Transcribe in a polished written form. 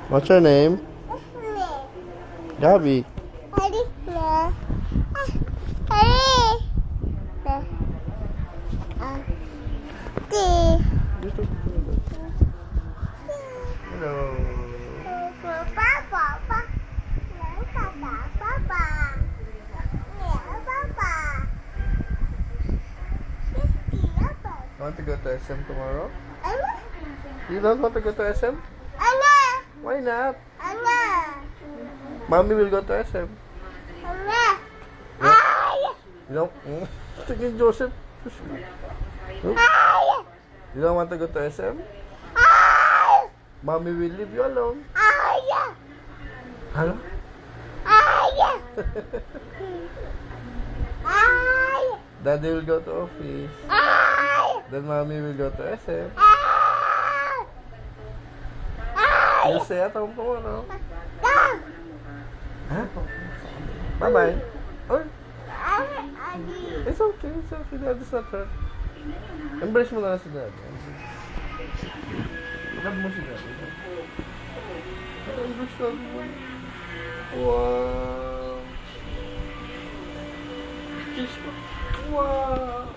What's your name? Gabby. Hello. Want to go to SM tomorrow? You don't want to go to SM? Why not? Mommy will go to SM. You don't? Tingin Joseph. You don't want to go to SM? Mommy will leave you alone. Hello? Daddy will go to office. Then mommy will go to SM. You'll stay at home tomorrow. Huh? Bye-bye. Oh, it's okay. It's okay. Daddy's not hurt. Embrace mo na lang si Daddy. Love mo si Daddy. Embrace Daddy mo. Wow. Kiss mo. Wow.